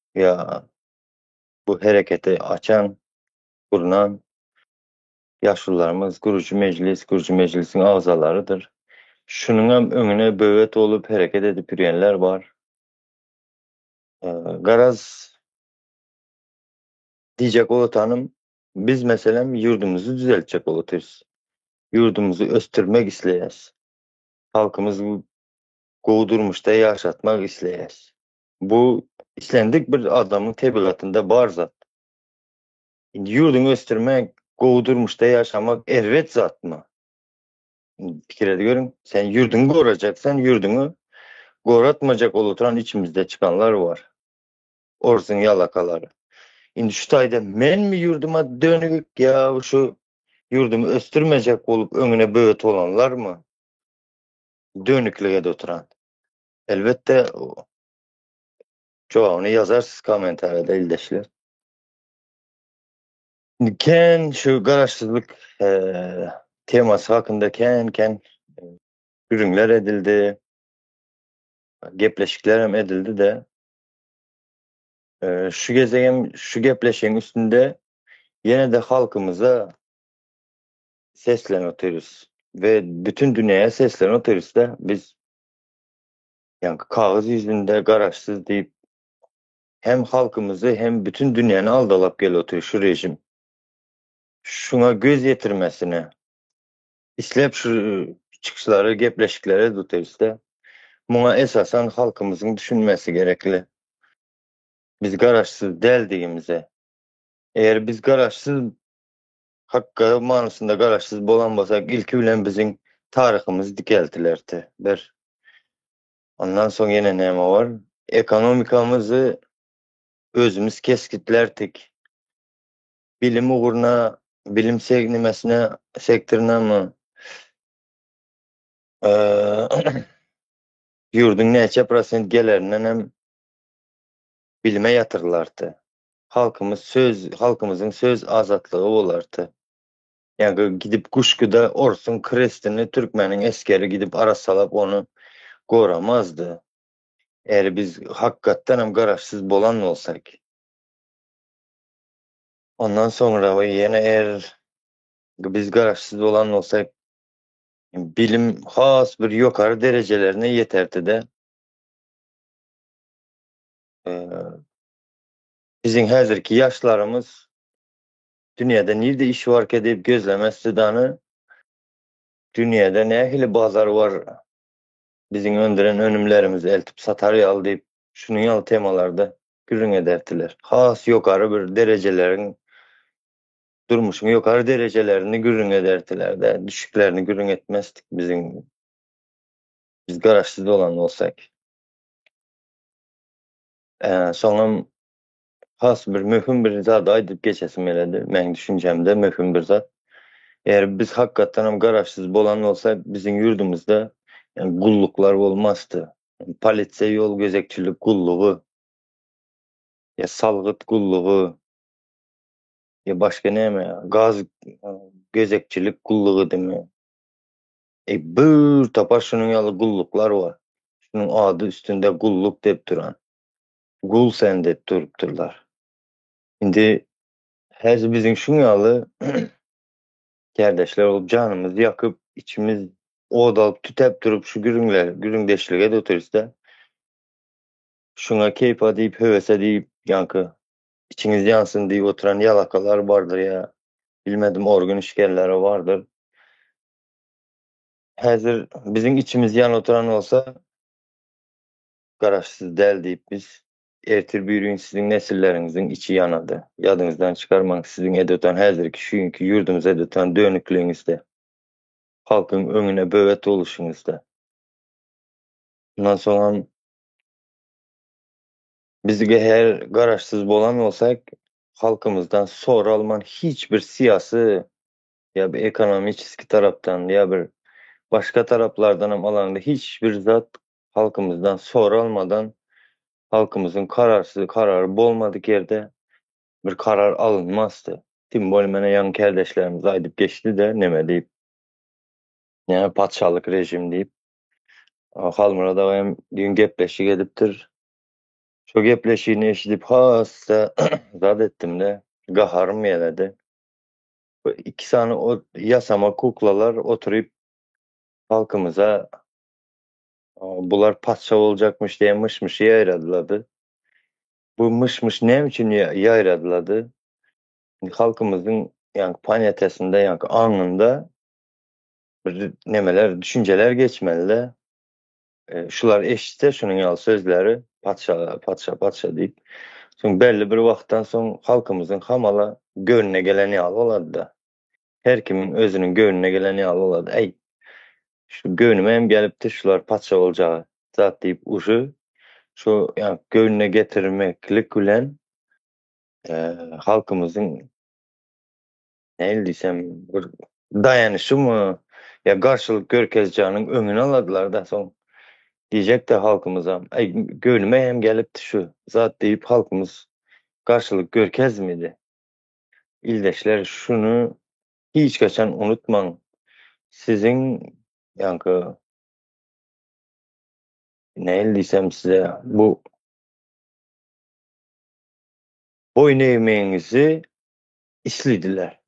hareketi açan, kurulan yaşlılarımız kurucu meclisin ağzalarıdır. Şunun önüne böğet olup hareket edip yürüyenler var. Garaz diyecek olutanım biz mesela yurdumuzu düzeltecek olutuz. Yurdumuzu östürmek isleyes. Halkımızı kovdurmuşda yaşatmak isleyes. Bu islendik bir adamın tebigatında var zat. Yurdunu östürmek, kovdurmuşda yaşamak ervet zat mı? Fikir ediyorum. Sen yurdunu koruyacaksan yurdunu koratmayacak oluturan içimizde çıkanlar var. Orsun yalakaları. Şimdi şu tayda men mi yurduma dönük ya şu yurdumu östürmeyecek olup önüne böğüt olanlar mı? Dönüklüğe de oturan. Elbette çoğunu yazarsız komentarda ildeşler. Ken şu garaşsızlık teması hakkında ken ürünler edildi, gepleşikler hem edildi de şu gezegen, şu gepleşiğin üstünde yine de halkımıza seslen oturuz ve bütün dünyaya seslen oturuz da biz yani kağıt yüzünde garaşsız deyip hem halkımızı hem bütün dünyanı aldalap gel oturuyor şu rejim. Şuna göz yetirmesini islep şu çıkışları, gepleşikleri tutuyoruz da buna esasen halkımızın düşünmesi gerekli. Biz garaşsız deldiğimize eğer biz garaşsız hakka manasında garaşsız bolanmasak ilki bilen bizim tarihimiz dikeltilerdi. Ondan sonra yine ne var? Ekonomikamızı özümüz keskitlerdik. Bilim uğruna, bilim sevgimesine, sektörüne mi? Yurdun neçe prosent gelirinden hem bilime yatırlardı. Halkımızın söz azatlığı olardı. Yani gidip kuşkuda Orsun Krestini Türkmenin eskeri gidip arasalap onu koramazdı. Eğer biz hakikaten hem garaşsız bolan olsak. Ondan sonra yine eğer biz garaşsız olan olsak bilim has bir yukarı derecelerine yeterdi de bizim hazırki yaşlarımız dünyada nerede iş var ki deyip gözlemezdi danı dünyada ne ehli bazar var bizim öndüren önümlerimizi eltip satar yal deyip şunun yal temalarda gürün ederdiler. Has yukarı bir derecelerin durmuşun yukarı derecelerini gürün ederdiler de düşüklerini gürün etmezdik biz garaşsız olan olsak. Sonra has bir mühüm bir zat aydıp geçesim eledi. Men düşüncemde mühüm bir zat. Eğer biz hakikaten hem garaşsız bolan olsa bizim yurdumuzda yani gulluklar olmazdı. Yani politsiya yol gözekçilik gulluğu, ya salgıt gulluğu, ya başka näme ya? Gaz gözekçilik gulluğu deme. Bir tapar şunun ýaly gulluklar var. Şunun ady üstünde gulluk dep duran. Gul sen dep durupdurlar. Indi häzir biziň şuň ýaly kardeşler olup canymyzy ýakyp içimiz od alyp tütäp durup şu gürüňdeşlige de otursda şuňa keýpa diýip höwese diýip ýanky içiňiz ýansyn diýip oturan ýalakalar bardyr ýa bilmedim organ işgärleri bardyr. Häzir biziň içimiz ýan oturan bolsa garaşsyz däl diýip biz ertir büýrüň siziň nesilleriňiziň içi ýanady. Ýadyňyzdan çykarmaň siziň edetan häzirki şuňky ýurdumyz edetan dönükligiňizde, halkyň öňüne böwet boluşuňyzda. Ondan soňra bizge her garaşsyz bolan bolsak halkymyzdan soralman hiç bir siyasi ya bir ekonomik tarapdan ya bir başka taraplardan hem alanda hiçbir zat halkymyzdan soralmadan halkymyzyň kararı bolmadyk ýerde bir karar alınmazdy. Tim bol mene ýan kardeşlerimiz aýdyp geçdi de neme diýip. Ýa patşalyk rejim diýip. Halmyra da hem gün gepleşik edipdir. Şo gepleşigini eşidip hassa zat etdim-de gaharym geledi. Bu iki sany o ýasama kuklalar oturup halkymyza bular patşa boljakmış diýen mışmışy ýaýradylady. Bu mışmış näme üçin ýaýradylady? Halkymyzyň ýani paniýetesinde ýani aňynda bir nemeler, düşünceler geçmeli. Şular eşitse şunun ýaly sözleri patşa diýip. Soň belli bir wagtdan soň halkymyzyň hamala göwnüne geleni ýaly bolady-da. Her kimiň özüniň göwnüne geleni ýaly bolady. Ey, şu göwnüme hem gelipdir şular patşa boljagy zat diýip uşy şu ýani göwnüne getirmeklik bilen halkymyzyň näme diýsem bir daýanyşymy ya garşylyk görkezjanyň öňüne aladylar da soň diýjek de halkymyza ey göwnüme hem gelipdi şu zat diýip halkymyz garşylyk görkezmedi. İldeşler şunu hiç kaçan unutmaň. Siziň ýanky näme diýsem size bu boyun eýmeňizi islidiler.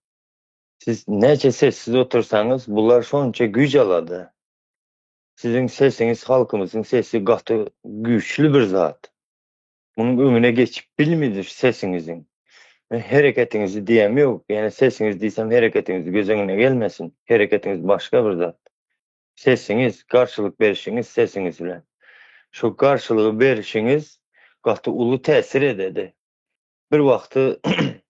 Siz neçe sessiz otursanız bular şonça güç alady. Siziň sesiňiz halkymyzyň sesi gaty güçlü bir zat. Munyň öňüne geçip bilmedir sesiňiziň. Hereketinizi diýem ýok. Ýani sesiňiz diýsem hereketiniz göz öňüne gelmesin. Hereketiniz başga bir zat. Sesiňiz, garşylyk berişiňiz sesiňiz bilen. Şu garşylygy berişiňiz gaty uly täsir ededi. Bir wagty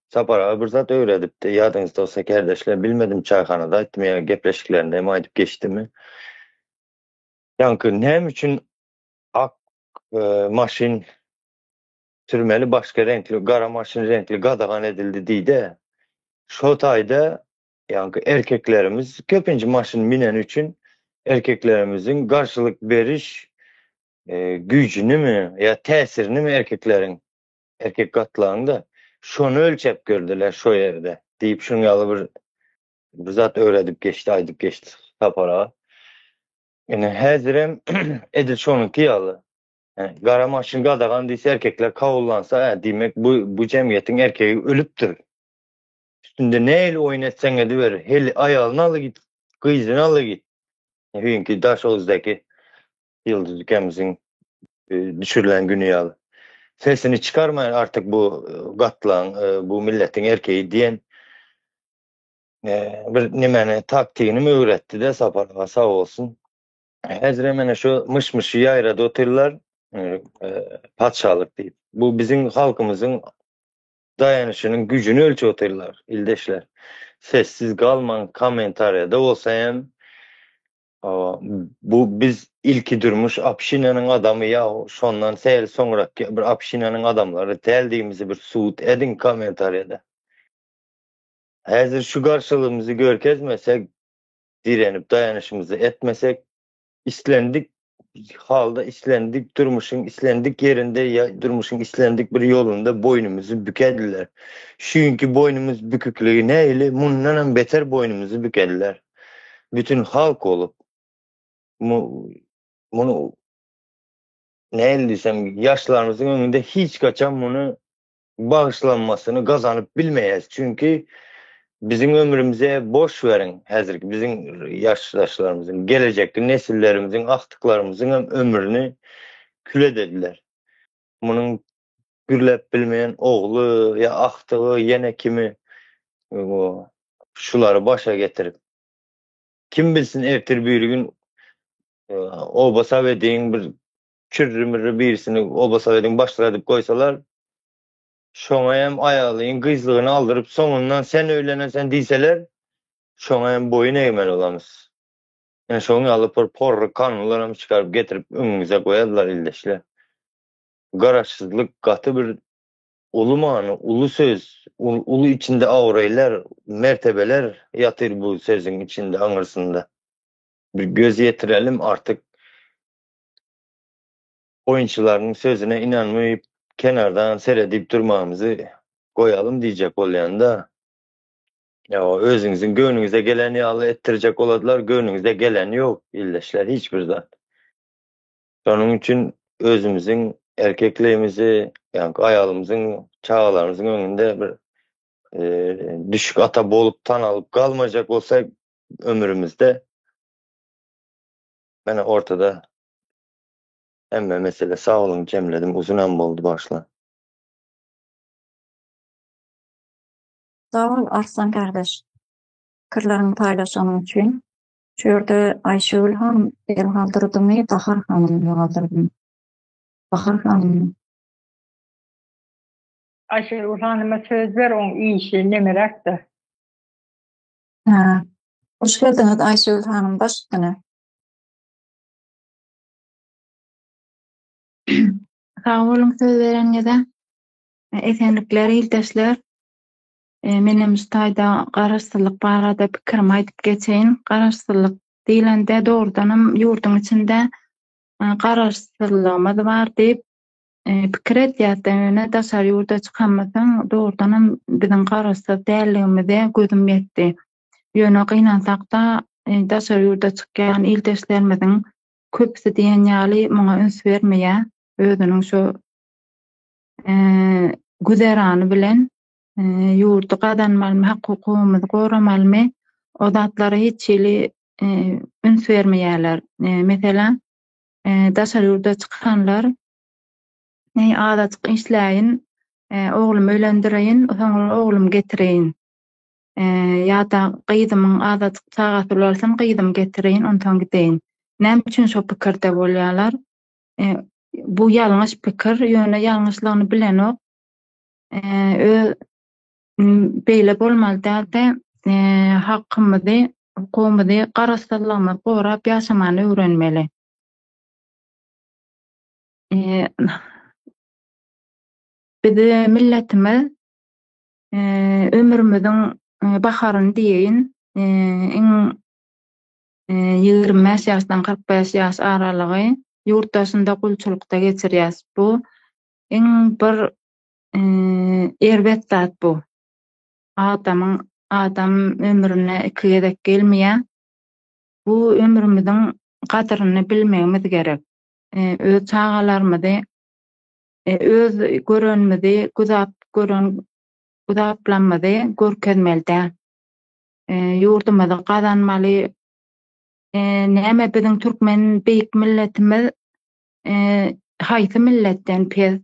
Sapara bir zat öwredipdi. Ýadyňyzda bolsa kardeşler bilmedim çayhanada aýtdym ýa gepleşiklerinde hem aýdyp geçdimi. Ýanky näme üçin ak maşin sürmeli başka renkli, gara maşin renkli gadagan edildi diýde. Şo taýda ýanky erkeklerimiz köpünçi maşin minen üçin erkeklerimizin garşylyk beriş güýjünimi ýa täsirini erkek gatlarynda şonu ölçep gördüler şo ýerde diýip şuň ýaly bir zat öwredip geçdi, aýdyp geçdi Sapara. Ene häzirem edil şonunki ýaly. Gara maşin gadagan diýse erkekler kawullansa, diýmek bu jemgyýetiň erkegi ölüpdir. Üstünde näle oýnatsaň ediber, hel aýalyny aly git, gyzyny aly git. Hüýünki daşozdaki ýyldız ükemiziň düşürülen güni ýaly. Sesini çıkarmayan artık bu gatlan, bu milletin erkeği diyen bir nimeni taktiğini öğretti de Sapara sağ olsun. Häzir mene şu mışmışy ýaýrada oturlar patşalyk diýip. Bu bizim halkymyzyň dayanışynyň gücünü ölçüp oturlar ildeşler. Sessiz galman komentariyada bolsa hem bu biz ilki durmuş Apşinanyň adamy ýa şondan säl soňraki bir Apşinanyň adamlary däl diýimizi bir suwut edin komentariyada. Häzir şu garşylygymyzy görkezmesek, direnip dayanışymyzy etmesek, islendik halda, islendik durmuşyň islendik yerinde, durmuşyň islendik bir ýolunda boynumuzy bükediler. Şuňky boynumuz bükükligi näili? Mundan beter boynumuzy bükediler. Bütün halk olup bunu näil diýsem, ýaşlarymyzyň öňünde hiç kaçan bunu bağışlanmasyny gazanyp bilmeýäs. Çünki bizim ömrümüze boş verin häzirki bizim ýaşdaşlarymyzyň, gelecekde nesillerimiziň, akdyklarymyzyň ömrüni kül edediler. Munyň gürlep bilmeýän ogly ýa akdygy ýene kimi şulary başa getirip kim bilsin ertir bir gün obasa ediň bir çürrümürü birisini obasa ediň başlaryp edip koysalar, şoňa hem aýalyň gyzlygyny aldyryp soňundan sen öýlenesen diýseler, şoňa hem boyun eýmeli bolamyz. Yani şoňu alyp porry kanunlaramy çykaryp getirip öňüňize goýarlar ildeşler. Garaşsyzlyk gaty bir ulu many, ulu söz, ulu içinde awraýlar, mertebeler ýatyr bu sözüň içinde, aňyrsynda. Bir göz yetirelim artık oyunçularının sözüne inanmayıp kenardan seyredip durmamızı koyalım diyecek olýanda, ya özüňiziň göwnüňize geleni ýaly ettirecek oladylar, göwnüňize geleni ýok ildeşler hiçbir zat. Şonuň üçin özümiziň erkekliğimizi, yani ayalımızın, çağalarımızın önünde bir düşük ata bolup tanalıp kalmayacak olsak ömrümüzde, ben ortada emme mesele sağ olun cemledim, uzun hem boldu başla. Sağ ol Arslan kardeş. Kırlarını paylaşanın için. Şu yerde Ayşegül Hanım el kaldırdı mı? Bahar Hanım el kaldırdı mı? Bahar Hanım. Ayşegül Hanım'a söz ver, onun işi ne merakta. Ha. Hoş geldiniz Ayşegül Hanım. Başkanı. Sağ olun söz verenle de esenlikleri ildeşler. Menem Müstayda garaşsyzlyk barada pikirimi aýdyp geçeýin. Garaşsyzlyk diýilende doğrudanam ýurdun içinde garaşsyzlygymyz bar diýip pikir etýärdiňine daşary ýurda çykamasaň doğrudanam biziň garaşsyz dälligimize gözüm ýetdi. Ýöne gynansak-da daşary ýurda çykýan ildeşlerimiziň köpüsi diýen ýaly muňa üns bermeýär. Özüniň şu güzerany bilen ýurdu gadanmaly, hakykymyzy goramaly, o zatlara hiç ýeli üns bermeýärler. Meselem, daşary ýurda çykanlar adatyk işläýin, oglum öýlendireýin, soňra oglum getireýin. Ýa-da gyzymyň adatyk çagasy bolarsa gyzym getireýin, ondan gideýin. Näme üçin şo pikirde bolýarlar? Bu ýalňyş pikir, ýöne ýalňyşlygyny bilenok, beýle bolmaly däl-de hakkymyzy, hukukymyzy, garaşsyzlygymyzy gorap ýaşamany öwrenmeli. Bizi milletimiz ömrümüziň baharyny diýeýin, 25 ýaşdan 45 ýaş aralygy ýurtdaşynda gulçulukda geçirýäs. Bu bir erbet zat bu. Adam ömrüne iki gezek gelmeýär. Bu ömrümüziň gadyryny bilmegimiz gerek. Öz çağalarymyzy, öz görenmizi, güzaplanmazy görkezmeli. Ýurdumyzy gazanmaly. Näme biziň türkmen beýik milletimiz haýsy milletden pez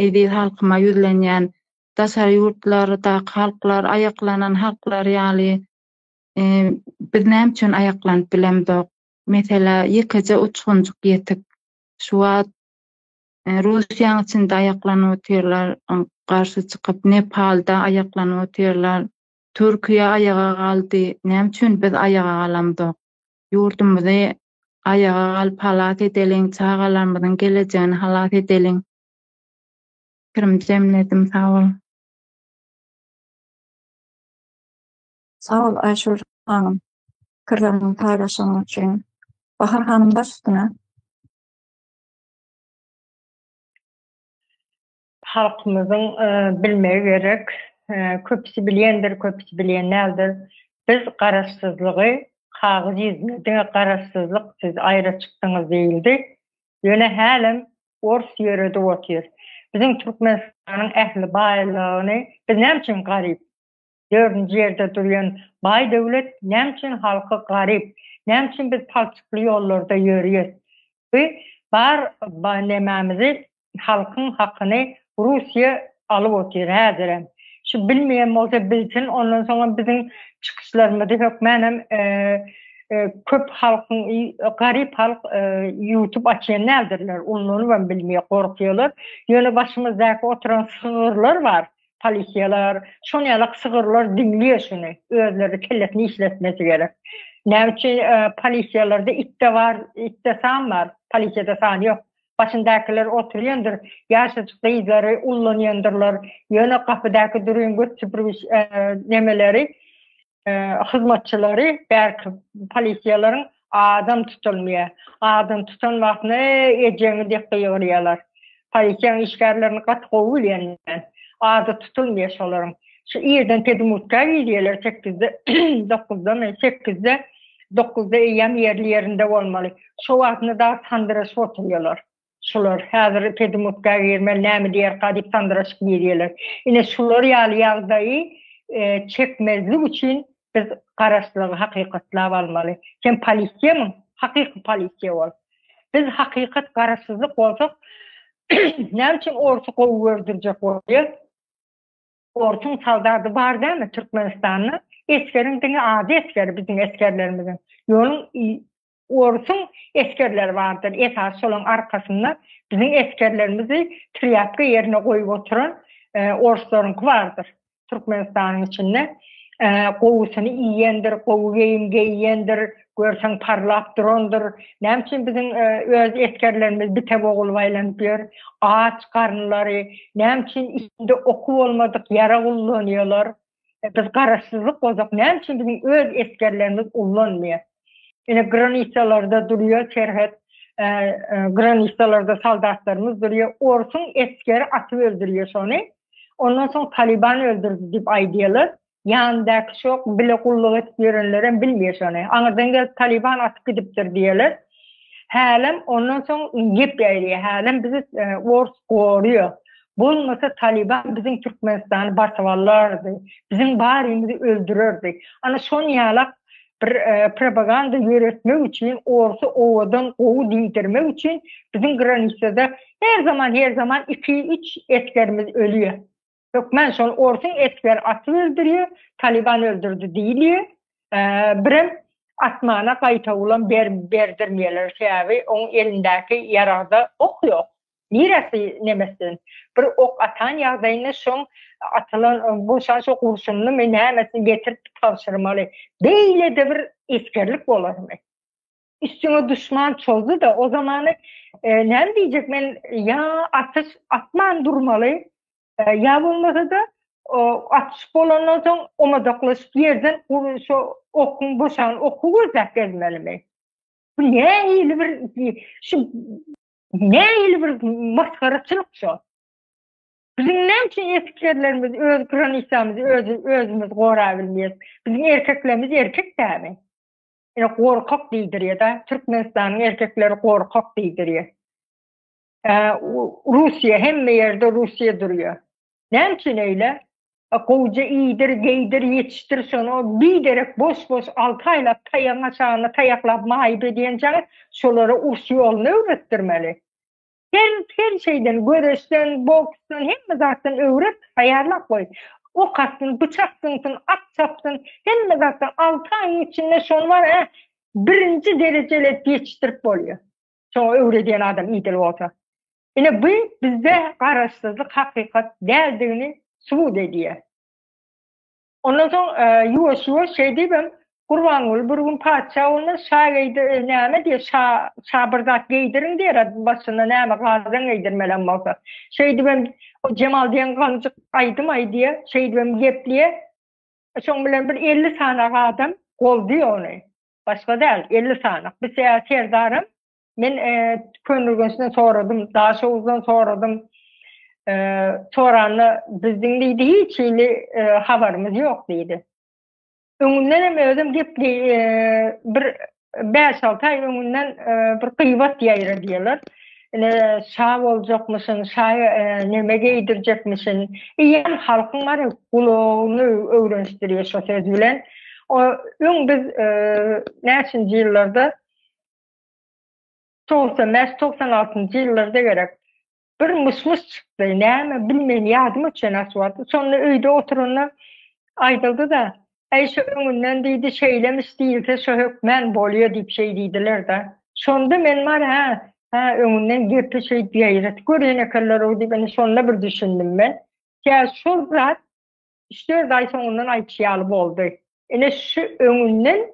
edi halkyma ýüzlenýän daşary ýurtlarda halklar, aýaklanan halklar ýaly biz näme üçin aýaklanyp bilemdik. Mesela ýekeje uçgunjuk ýetik. Şu wagt Russiýanyň içinde aýaklanyp oturýarlar, garşy çykyp Nepalda aýaklanyp oturýarlar. Türkiýe aýaga galdy. Näme üçin biz aýaga galamdyk? Ýurdumyzy aýaga galyp halat edeliň, çağalarymyzyň gelejegini halat edeliň. Pikirim jemledim, sağ olun. Sağ ol Ayşur Hanım. Kırlarını paylaşan için. Bahar Hanım başına. Halkımızın bilmeye gerek. Köpüsü bilyendir, köpüsü bilyenlerdir. Biz garaşsızlığı, kağız yüzmediğine garaşsızlık siz ayrı çıktınız değildi. Yöne halim ors yörede otuyor. Bizim Türkmenistan'ın ehli baylığını biz ne için garip? 4. yerde duruyan bay devlet ne için halkı garip? Ne için biz palçıklı yollarda yürüyoruz? Ve bar nememizi halkın hakkını Rusya alıp oturuyor hazırım. Şu bilmeyen olsa bilsin, ondan sonra bizim çıkışlarımızda hükmenim köp halkın, garip halk YouTube açan nedirler? Onları ben bilmeye korkuyorlar. Yönü başımızdaki oturan sığırlar var. Polisiyalar, şonyalık sığırlar dinliyor şunu. Özleri kellesini işletmesi gerek. Ne için polisiyalarda itte var, itte sağ var. Polisiyada sağ yok. Başındakiler oturuyordur. Yaşadıkta izleri ullanıyordurlar. Yönü kapıdaki duruyon götürmüş nemeleri, hizmetçileri, belki polisiyaların adam tutulmuyor. Adam tutan vaxtını eceğini dekliye oluyorlar. Polisiyanın işgarlarını kat kovuyor. Adı tutulmuyor şoların. Şu yerden tedimutlar gidiyorlar 8'de, 9'da mı? 8'de, 9'da eyyam yerli yerinde olmalı. Şu vaxtını da tandıraş oturuyorlar. Şular, hazır tedimutlar girmeli, nemi diğer kadip tandıraş gidiyorlar. Yine şular yağdayı çekmezlik için biz qaraslığı, hakikatlav almalı. Sen polisiya mı? Hakiki polisiya ol. Biz hakikat qarasızlık olsak, ne için orta kovu öldürecek oluyor? Ortun saldardı var değil mi Türkmenistan'ın? Eskerin dini adi eskeri bizim eskerlerimizin. Yolun ortun eskerler vardır. Esas olan arkasında bizim eskerlerimizi triyapka yerine koyup oturan orsların vardır. Türkmenistan'ın içinde. Kovusunu iyiyendir, kovu geyiyendir, görsen parlap durandır. Ne için bizim öz eskerlerimiz bir tebe olmaylanıyor, ağaç karnıları, ne için içinde oku olmadık yara kullanıyorlar. Biz qarasızlık olacak, ne için bizim öz eskerlerimiz kullanmıyor. Yine granisalarda duruyor, serhet, granisalarda saldatlarımız duruyor. Orsun eskeri atı öldürüyor sonra. Ondan sonra Taliban öldürdü deyip aydiyorlar. Yanındaki çok bile kulluk etkiyerenlerin bilmiyor sonra. Anadın gel Taliban atıp gidiptir diyorlar. Hâlem ondan sonra gip yayılıyor. Hâlem bizi ors koruyor. Bulmasa Taliban bizim Türkmenistan'ı basavallardı. Bizim barimizi öldürürdü. Ana son yalak bir propaganda yürütmek için, orsu ovadan ovu dindirmek için bizim granisada her zaman 2-3 etkerimiz ölüyor. Türkmen son orsun etker atı öldürüyor, Taliban öldürdü deyiliyor. Birem atmana kayta ulan berdirmeyeler sebebi onun elindeki yarada ok yok. Neresi nemesin? Bir ok atan yağdayını son atılan bu şans o kurşunlu menhemesini getirip tavşırmalı. Böyle de bir eskerlik olur mu? Üstüne düşman çoldu da o zamanı ne diyecek ben ya atman durmalı. Ya bulmasa da atış bolandan sonra omadaklaşıp yerden okun boşan oku gözlek gelmeli mi? Bu ne iyi bir maskaraçılık şu. Bizim ne için eskilerimiz, öz kronisamızı özümüz korabilmeyiz. Bizim erkeklerimiz erkek değil mi? Yani korkak değildir ya da Türkmenistan'ın erkekleri korkak değildir ya. Rusya, hem yerde Rusya duruyor. Ne için öyle? Koca iyidir, geydir, yetiştir sonra bir derek boş 6 ayla tayan aşağına tayaklap mahip ediyence şolara urs yolunu öğrettirmeli. Her şeyden, göreşten, bokstan, hem zaten öğret, ayarla koy. Ok attın, bıçak sıntın, at çaptın, hem zaten 6 ayın içinde son var, 1. dereceli yetiştirip oluyor. Sonra öğreten adam iyidir olsa. Yine bu bizde qarasızlık hakikat değerdiğini subut ediyor. Ondan sonra yuvaş şey deyim, kurban ol, bir gün padişah olmaz, şah geydir, neyme diye, şabırdak geydirin diye, başına neyme kazan geydirmelen olsa. Şey deyim, o Cemal diyen kancık aydım ay diye, şey deyim, gepliye, Şoň bilen bir 50 sanak adam goldy ony. Başga däl 50 sanak. Bir serdärem men könülgesinden soradym, daha şowdan soradym. Sorany bizdiň diýdi hiç habarymyz ýok diýdi. Öňünden hem özüm gepli bir 5-6 ay öňünden bir kıybat ýaýra diýerler. Şah boljakmyşyň, şah neme geydirjekmişiň. Ýa halkyň var guluny öwrenişdirýär şo söz bilen. O biz näçinji ýyllarda 96-njy ýyllarda gerek bir musmus çykdy. Näme bilmeýän ýadyma çenaswardy. Sonra öýde oturanda aýdyldy da, "Eýşe öňünden diýdi şeýlemiş diýilse şo hökmen bolýar" diýip şey diýdiler da. Şonda men mar öňünden gepi şey diýýär. Görene keller o diýip şonda bir düşündim men. Ya şol zat işte daý soňundan aýtýaly boldy. Şu öňünden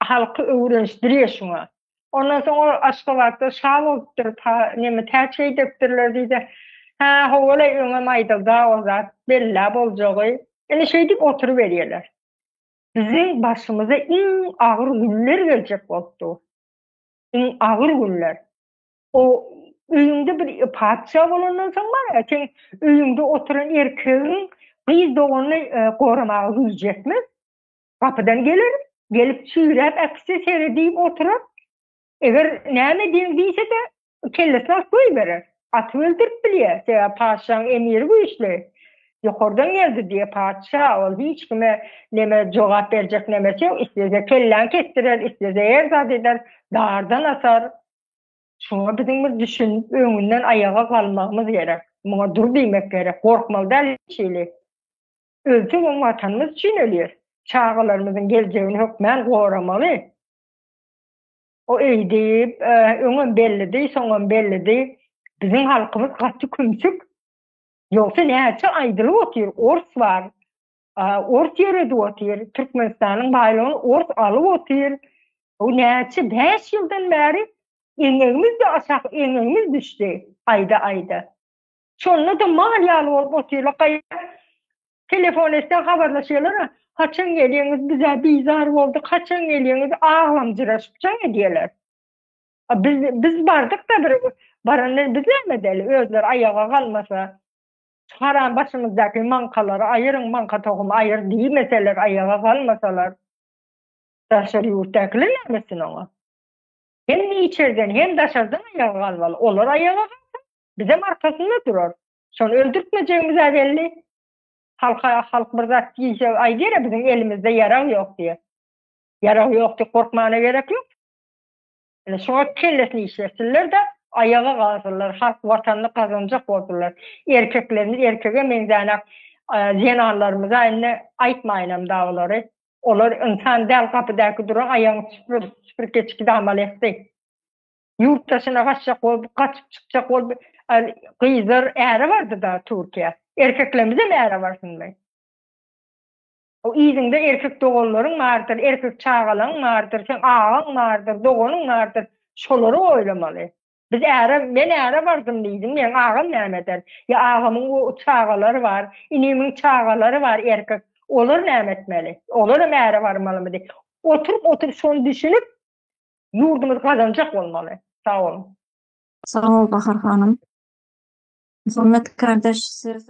halky öwrenişdirýär şoňa. Ondan soňra Aşgabatda şah bolupdyr, neme täçe edipdirler diýdi. Howala öňe maýdylda o zat bella boljagy. Şey diýip oturup berýärler. Biziň başymyza iň agyr günler geljek bolupdy. Iň agyr günler. O öýüňde bir padşah bolandan soň bar, sen öýüňde oturan erkegiň gyz dogany goramagy biljekmi? Kapydan gelir, gelip çüýräp äkse seri diýip oturup, eger näme diýse-de kellesine koý berer. Aty öldürip bilýär. Seýa padşahyň emiri bu işle. Ýokardan geldi diye padşah ol hiç kime neme jogap berjek nemesi ýok. Istese kellen ketdirer, istese erzat eder, dardan asar. Şoňa biziň bir düşünüp öňünden aýaga galmagymyz gerek. Muňa dur diýmek gerek. Gorkmaly däl şeýle. Ölçü o vatanymyz üçin ölýär. Çağalarymyzyň geljegini hökmen goramaly. O eýdip, öňün bellidi, soňun bellidi. Biziň halkymyz gatçy kümsük. Yoksa näçe aýdylyp otyr, ors var. Ors ýerede otyr, Türkmenistanyň baýlygyny ors alyp otyr. O näçe 5 ýyldan bäri eňegimiz de aşak, eňegimiz düşdi aýda. Şonda da malýaly bolup otyrlar. Telefon etsek habarlaşýarlar. Kaçan gelýäňiz, bize bizar boldy, kaçan gelýäňiz, aglamjyraşyp diýerler. Biz bardyk da bir baranlar bizlemedeli, özler ayağa kalmasa, haram başımızdaki mankaları ayırın, manka tohumu ayır diýmeseler, ayağa kalmasalar, daşary ýurtdakiler nämesin oňa? Hem içerden hem daşardan ayağa kalmaly. Olar ayağa kalsa, bizim arkasında durar. Şonu öldürtmejegimiz belli. Halk bir zat diýse, aýdyra bizim elimizde ýarag ýok diýe. Ýarag ýok diýip korkmana gerek ýok. Şoňa kellesini işletsinler de ayağa kalsınlar, halk vatanını kazanacak boldular. Erkeklerimiz erkege menzanak zenarlarımıza aýtmaýynam dağları. Olar insan däl kapydaky duran ayagyny süpür geçikde amal etdi. Ýurtdaşyna gaçjak bolup, gaçyp çykjak bolup, gyýzyr äri bardy da Türkiýe. Erkeklerimize äri barsyňlar. O iýdiňde erkek doganlaryň mardyr, erkek çağalaryň mardyr, sen ağaň mardyr, doganyň mardyr. Şolary oýlamaly. Biz men äre bardym diýdim, men ağam näme eder? Ya ağamyň o çağalary var, inimiň çağalary var erkek. Olar näme etmeli? Olar äre barmalymy diýip. Oturup şonu düşünüp ýurdumyz kazanjak bolmaly. Sağ olun. Sağ ol Bahar hanım. Hürmet kardeş, söz